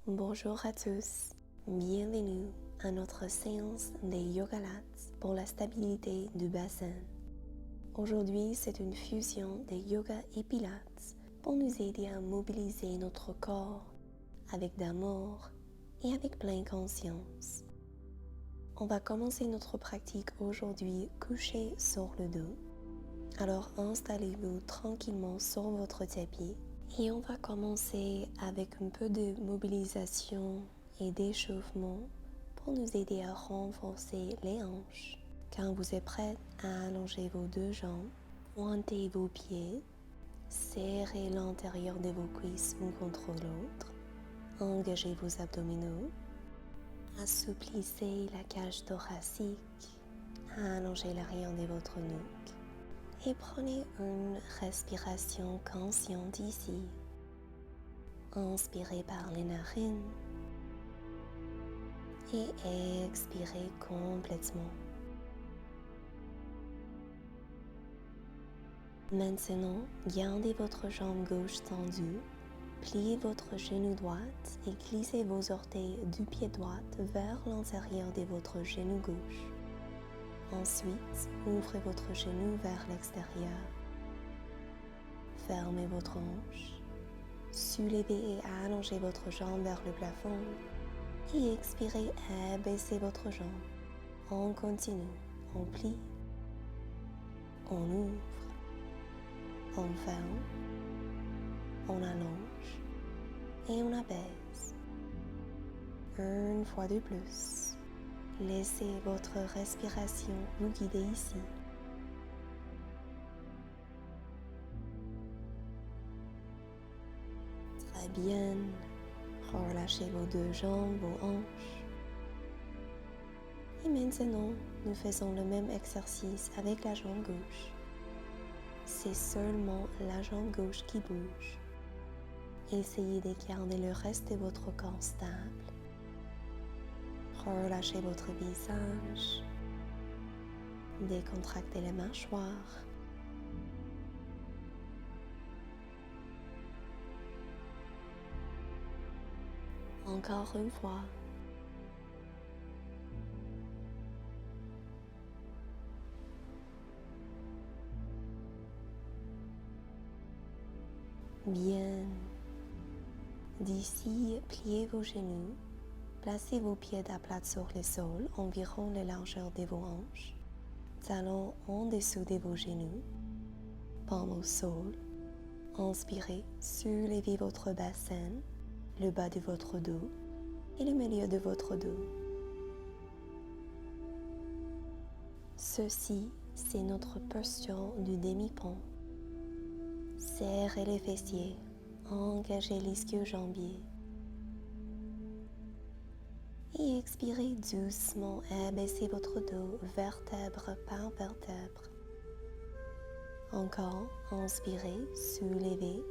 Bonjour à tous, bienvenue à notre séance des Yoga Lattes pour la stabilité du bassin. Aujourd'hui, c'est une fusion des yoga et pilates pour nous aider à mobiliser notre corps avec d'amour et avec pleine conscience. On va commencer notre pratique aujourd'hui couché sur le dos. Alors installez-vous tranquillement sur votre tapis et on va commencer avec un peu de mobilisation et d'échauffement pour nous aider à renforcer les hanches. Quand vous êtes prêt à allonger vos deux jambes, pointez vos pieds, serrez l'intérieur de vos cuisses l'un contre l'autre, engagez vos abdominaux, assouplissez la cage thoracique, allongez l'arrière de votre nuque. Et prenez une respiration consciente ici. Inspirez par les narines et expirez complètement. Maintenant, gardez votre jambe gauche tendue, pliez votre genou droit et glissez vos orteils du pied droit vers l'intérieur de votre genou gauche. Ensuite, ouvrez votre genou vers l'extérieur. Fermez votre hanche. Soulevez et allongez votre jambe vers le plafond et expirez, abaissez votre jambe. On continue, on plie, on ouvre, on ferme, on allonge et on abaisse. Une fois de plus, laissez votre respiration vous guider ici. Très bien, relâchez vos deux jambes, vos hanches. Et maintenant, nous faisons le même exercice avec la jambe gauche. C'est seulement la jambe gauche qui bouge. Essayez de garder le reste de votre corps stable. Relâchez votre visage. Décontractez les mâchoires. Encore une fois. Bien. D'ici, pliez vos genoux. Placez vos pieds à plat sur le sol, environ la largeur de vos hanches. Talons en dessous de vos genoux. Paume au sol. Inspirez, soulevez votre bassin, le bas de votre dos et le milieu de votre dos. Ceci, c'est notre posture du demi-pont. Serrez les fessiers, engagez l'ischio-jambier. Et expirez doucement, abaissez votre dos, vertèbre par vertèbre. Encore, inspirez, soulevez,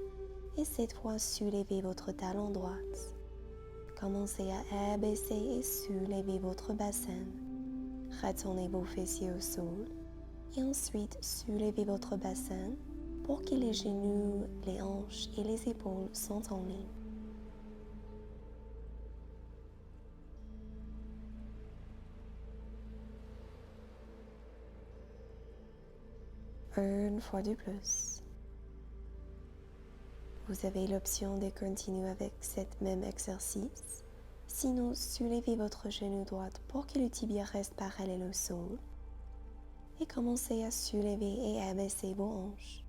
et cette fois soulevez votre talon droit. Commencez à abaisser et soulever votre bassin. Retournez vos fessiers au sol, et ensuite soulevez votre bassin pour que les genoux, les hanches et les épaules sont en ligne. Une fois de plus. Vous avez l'option de continuer avec cet même exercice. Sinon, soulevez votre genou droit pour que le tibia reste parallèle au sol. Et commencez à soulever et abaisser vos hanches.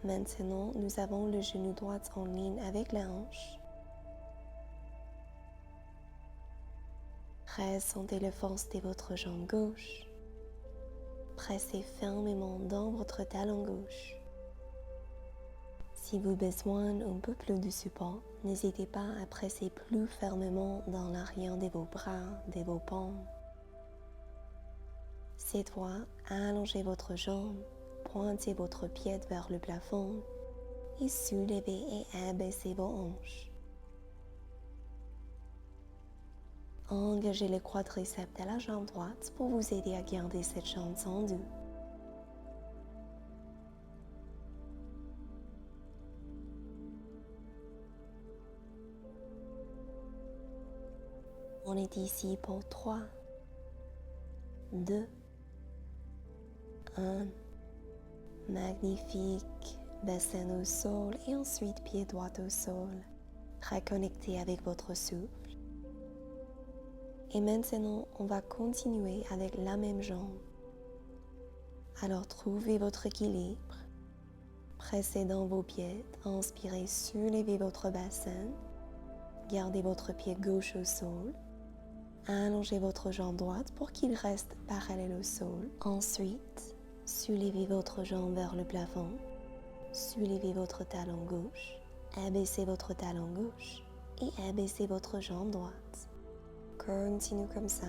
Maintenant, nous avons le genou droit en ligne avec la hanche. Ressentez la force de votre jambe gauche. Pressez fermement dans votre talon gauche. Si vous avez besoin un peu plus de support, n'hésitez pas à presser plus fermement dans l'arrière de vos bras, de vos paumes. Cette fois, allongez votre jambe, pointez votre pied vers le plafond et soulevez et abaissez vos hanches. Engagez le quadriceps de la jambe droite pour vous aider à garder cette jambe tendue. On est ici pour 3, 2, 1. Magnifique. Bassin au sol et ensuite pied droit au sol. Reconnectez avec votre souffle. Et maintenant, on va continuer avec la même jambe. Alors trouvez votre équilibre. Pressez dans vos pieds. Inspirez, soulevez votre bassin. Gardez votre pied gauche au sol. Allongez votre jambe droite pour qu'il reste parallèle au sol. Ensuite, soulevez votre jambe vers le plafond. Soulevez votre talon gauche. Abaissez votre talon gauche. Et abaissez votre jambe droite. Continuez comme ça.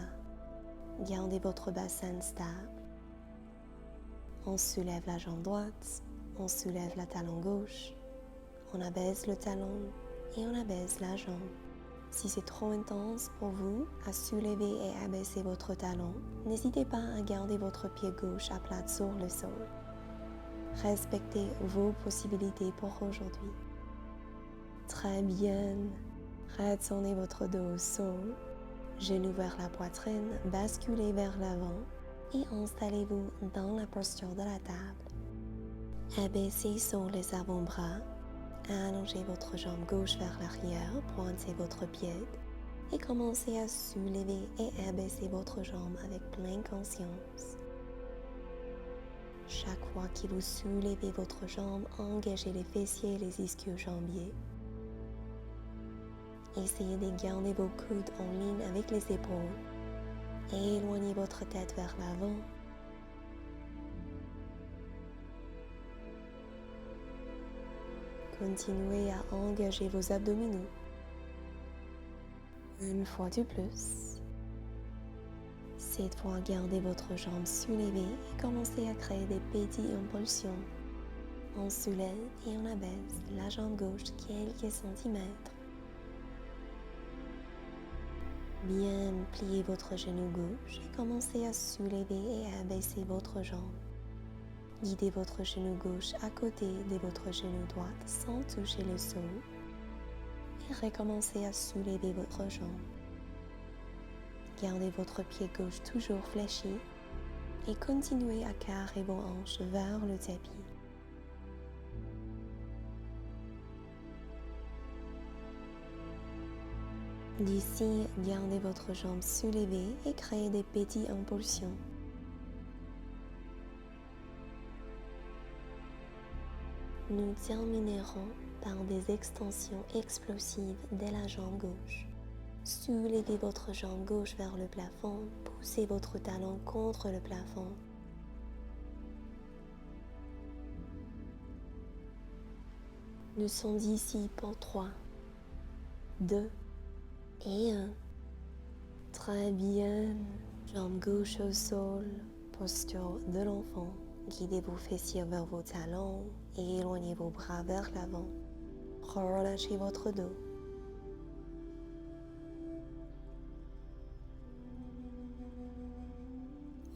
Gardez votre bassin stable. On soulève la jambe droite. On soulève la talon gauche. On abaisse le talon et on abaisse la jambe. Si c'est trop intense pour vous à soulever et abaisser votre talon, n'hésitez pas à garder votre pied gauche à plat sur le sol. Respectez vos possibilités pour aujourd'hui. Très bien. Retournez votre dos au sol, genoux vers la poitrine, basculez vers l'avant et installez-vous dans la posture de la table. Abaissez sur les avant-bras. Allongez votre jambe gauche vers l'arrière, pointez votre pied et commencez à soulever et abaisser votre jambe avec pleine conscience. Chaque fois que vous soulevez votre jambe, engagez les fessiers et les ischio-jambiers. Essayez de garder vos coudes en ligne avec les épaules et éloignez votre tête vers l'avant. Continuez à engager vos abdominaux. Une fois de plus. Cette fois, gardez votre jambe soulevée et commencez à créer des petites impulsions. On soulève et on abaisse la jambe gauche quelques centimètres. Bien pliez votre genou gauche et commencez à soulever et à abaisser votre jambe. Guidez votre genou gauche à côté de votre genou droit sans toucher le sol et recommencez à soulever votre jambe. Gardez votre pied gauche toujours fléchi et continuez à carrer vos hanches vers le tapis. D'ici, gardez votre jambe soulevée et créez des petites impulsions. Nous terminerons par des extensions explosives de la jambe gauche. Soulevez votre jambe gauche vers le plafond, poussez votre talon contre le plafond. Nous sommes ici pour 3, 2 et 1. Très bien. Jambe gauche au sol, posture de l'enfant. Guidez vos fessiers vers vos talons et éloignez vos bras vers l'avant. Relâchez votre dos.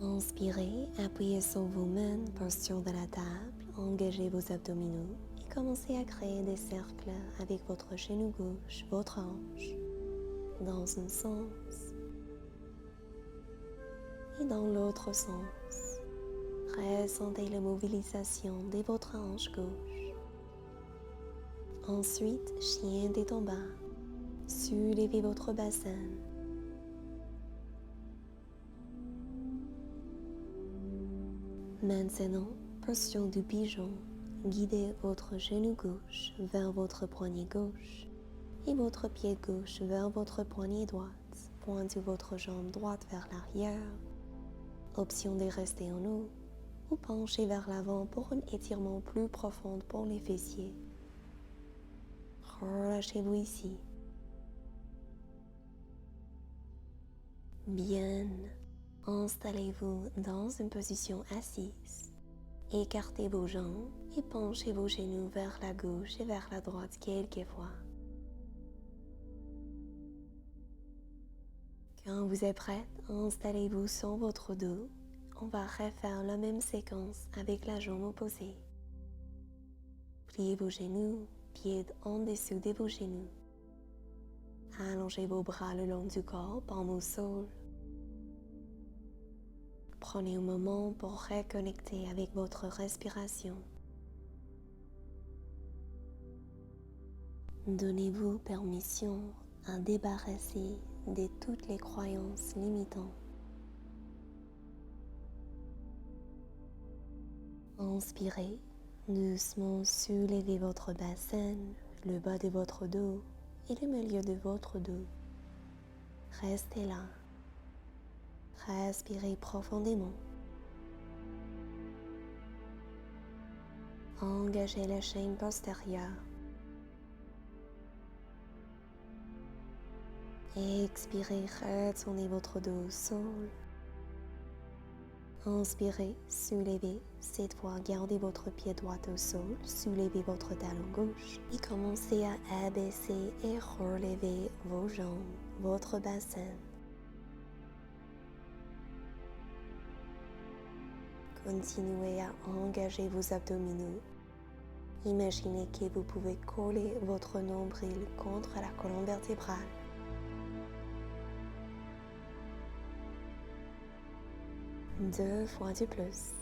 Inspirez, appuyez sur vos mains, posture de la table, engagez vos abdominaux et commencez à créer des cercles avec votre genou gauche, votre hanche, dans un sens et dans l'autre sens. Ressentez la mobilisation de votre hanche gauche. Ensuite, chien tête en bas, soulevez votre bassin. Maintenant, posture du pigeon. Guidez votre genou gauche vers votre poignet gauche et votre pied gauche vers votre poignet droite. Pointez votre jambe droite vers l'arrière. Option de rester en haut ou penchez vers l'avant pour un étirement plus profond pour les fessiers. Relâchez-vous ici. Bien. Installez-vous dans une position assise. Écartez vos jambes et penchez vos genoux vers la gauche et vers la droite quelques fois. Quand vous êtes prête, installez-vous sur votre dos. On va refaire la même séquence avec la jambe opposée. Pliez vos genoux, pieds en dessous de vos genoux. allongez vos bras le long du corps, paume au sol. Prenez un moment pour reconnecter avec votre respiration. Donnez-vous permission à débarrasser de toutes les croyances limitantes. Inspirez, doucement soulevez votre bassin, le bas de votre dos et le milieu de votre dos. Restez là. Respirez profondément. Engagez la chaîne postérieure. Expirez, retournez votre dos au sol. Inspirez, soulevez. Cette fois, gardez votre pied droit au sol, soulevez votre talon gauche et commencez à abaisser et relever vos jambes, votre bassin. Continuez à engager vos abdominaux. Imaginez que vous pouvez coller votre nombril contre la colonne vertébrale. Deux fois de plus.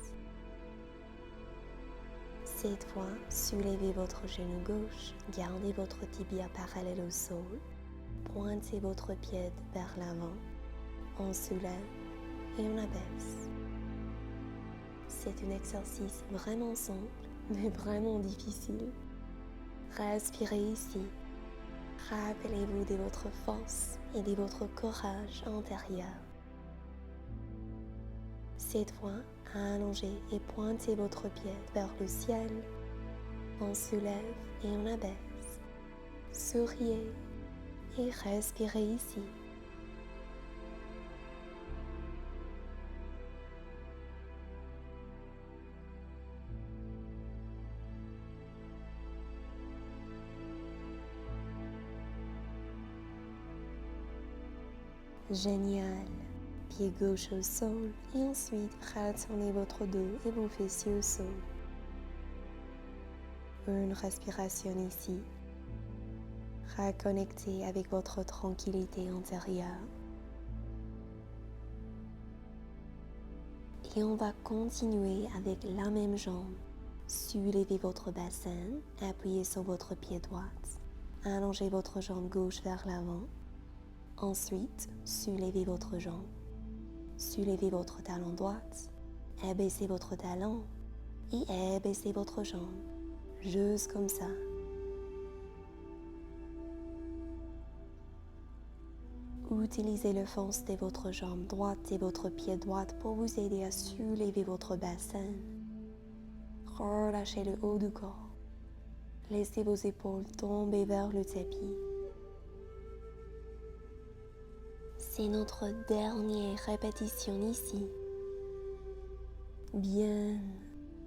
Cette fois, soulevez votre genou gauche, gardez votre tibia parallèle au sol, pointez votre pied vers l'avant, on soulève et on abaisse. C'est un exercice vraiment simple, mais vraiment difficile. Respirez ici. Rappelez-vous de votre force et de votre courage intérieur. Cette fois, allongez et pointez votre pied vers le ciel. On soulève et on abaisse. Souriez et respirez ici. Génial. Pied gauche au sol et ensuite retournez votre dos et vos fessiers au sol. Une respiration ici. Reconnectez avec votre tranquillité intérieure. Et on va continuer avec la même jambe. Soulevez votre bassin, appuyez sur votre pied droit. Allongez votre jambe gauche vers l'avant. Ensuite, soulevez votre jambe. Soulevez votre talon droit, abaissez votre talon et abaissez votre jambe, juste comme ça. Utilisez le force de votre jambe droite et votre pied droit pour vous aider à soulever votre bassin. Relâchez le haut du corps. Laissez vos épaules tomber vers le tapis. C'est notre dernière répétition ici. Bien.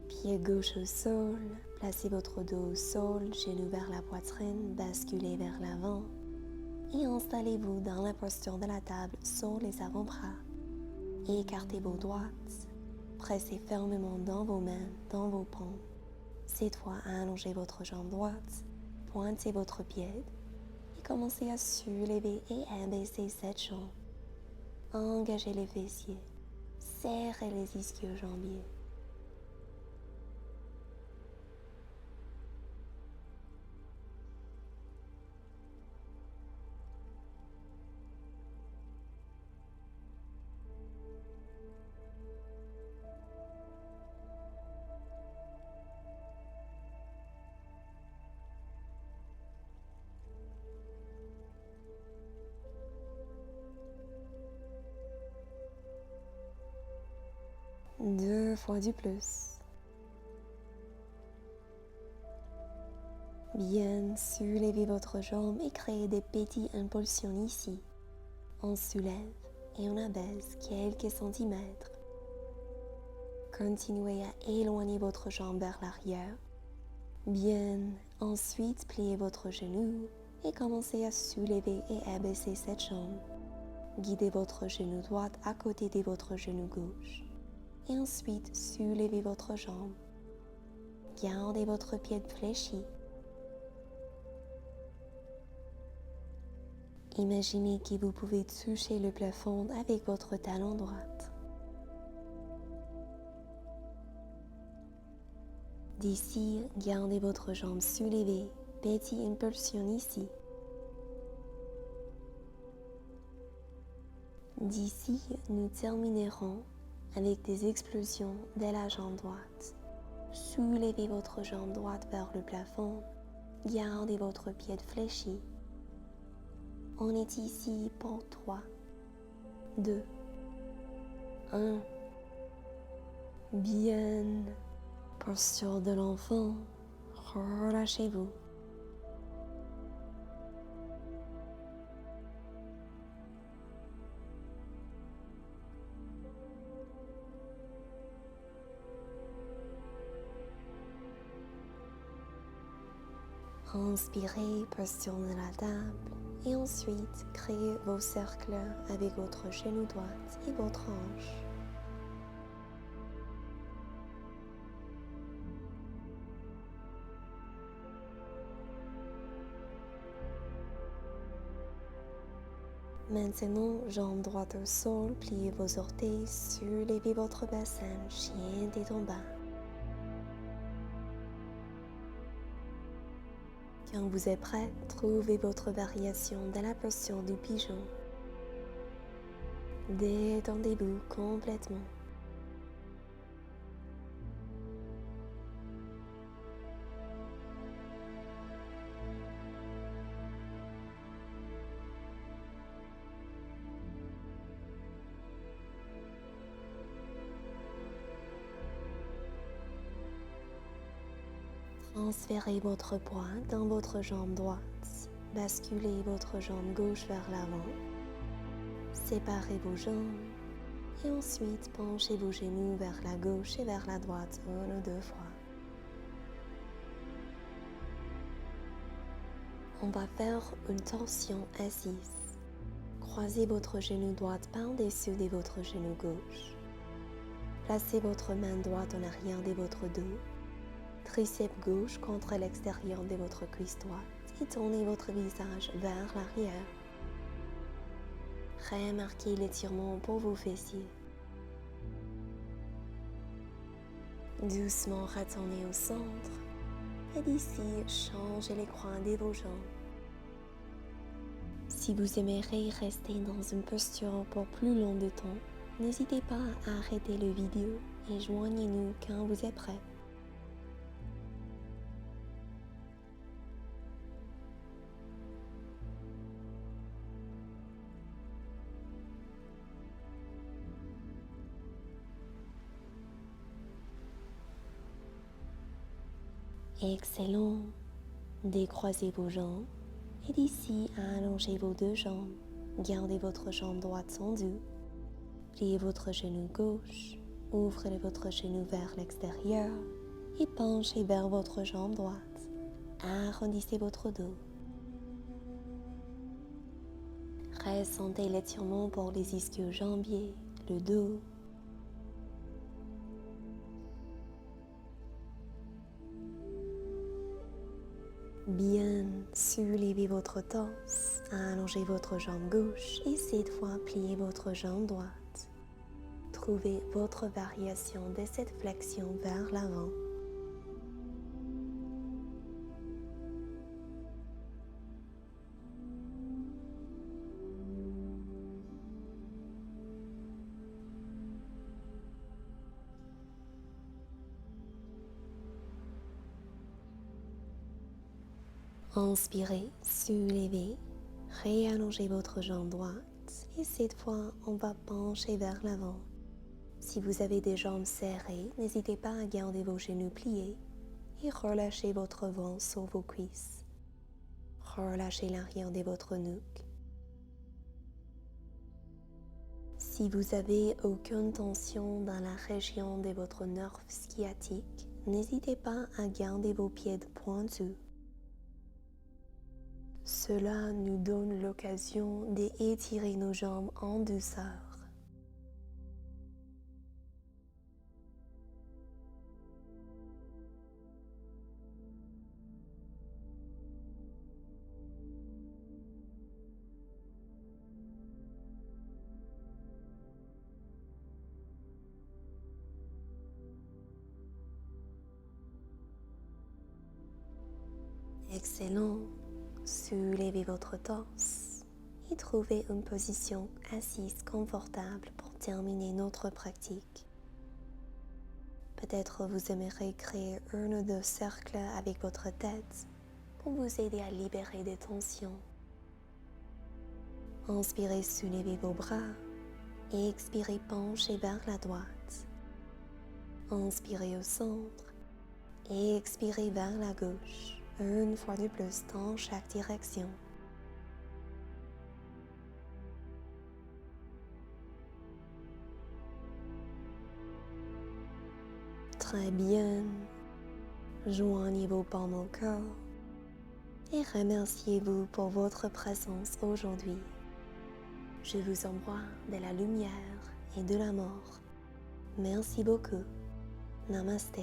Pied gauche au sol. Placez votre dos au sol, genoux vers la poitrine, basculez vers l'avant. Et installez-vous dans la posture de la table sur les avant-bras. Écartez vos droites. Pressez fermement dans vos mains, dans vos paumes. Cette fois, allongez votre jambe droite. Pointez votre pied. Et commencez à soulever et abaisser cette jambe. Engagez les fessiers. Serrez les ischio-jambiers. Deux fois du plus. Bien, soulevez votre jambe et créez des petites impulsions ici. On soulève et on abaisse quelques centimètres. Continuez à éloigner votre jambe vers l'arrière. Bien, ensuite pliez votre genou et commencez à soulever et abaisser cette jambe. Guidez votre genou droit à côté de votre genou gauche. Et ensuite, soulevez votre jambe. Gardez votre pied fléchi. Imaginez que vous pouvez toucher le plafond avec votre talon droite. D'ici, gardez votre jambe soulevée, petite impulsion ici. D'ici, nous terminerons avec des explosions de la jambe droite. Soulevez votre jambe droite vers le plafond, gardez votre pied fléchi. On est ici pour 3, 2, 1. Bien. Posture de l'enfant, relâchez-vous. Inspirez, posture de la table et ensuite créez vos cercles avec votre genou droit et votre hanche. Maintenant, jambe droite au sol, pliez vos orteils, soulevez votre bassin, chien tête en bas. Quand vous êtes prêt, trouvez votre variation dans la posture du pigeon. Détendez-vous complètement. Transférez votre poids dans votre jambe droite. Basculez votre jambe gauche vers l'avant. Séparez vos jambes. Et ensuite, penchez vos genoux vers la gauche et vers la droite 1 ou 2 fois. On va faire une torsion assise. Croisez votre genou droit par-dessus de votre genou gauche. Placez votre main droite en arrière de votre dos. Triceps gauche contre l'extérieur de votre cuisse droite et tournez votre visage vers l'arrière. Remarquez l'étirement pour vos fessiers. Doucement retournez au centre et d'ici, changez les coins de vos jambes. Si vous aimeriez rester dans une posture pour plus long de temps, n'hésitez pas à arrêter la vidéo et joignez-nous quand vous êtes prêt. Excellent. Décroisez vos jambes et d'ici, allongez vos 2 jambes. Gardez votre jambe droite tendue. Pliez votre genou gauche. Ouvrez votre genou vers l'extérieur et penchez vers votre jambe droite. Arrondissez votre dos. Ressentez l'étirement pour les ischio-jambiers, le dos. Bien, soulevez votre torse, allongez votre jambe gauche et cette fois pliez votre jambe droite. Trouvez votre variation de cette flexion vers l'avant. Inspirez, soulevez, réallongez votre jambe droite et cette fois, on va pencher vers l'avant. Si vous avez des jambes serrées, n'hésitez pas à garder vos genoux pliés et relâchez votre ventre sur vos cuisses. Relâchez l'arrière de votre nuque. Si vous avez aucune tension dans la région de votre nerf sciatique, n'hésitez pas à garder vos pieds pointus. Cela nous donne l'occasion d'étirer nos jambes en douceur. Excellent. Soulevez votre torse et trouvez une position assise confortable pour terminer notre pratique. Peut-être vous aimeriez créer un ou deux cercles avec votre tête pour vous aider à libérer des tensions. Inspirez, soulevez vos bras et expirez, penchez vers la droite. Inspirez au centre et expirez vers la gauche, une fois de plus dans chaque direction. Très bien. Joignez vos paumes au corps et remerciez-vous pour votre présence aujourd'hui. Je vous envoie de la lumière et de l'amour. Merci beaucoup. Namaste.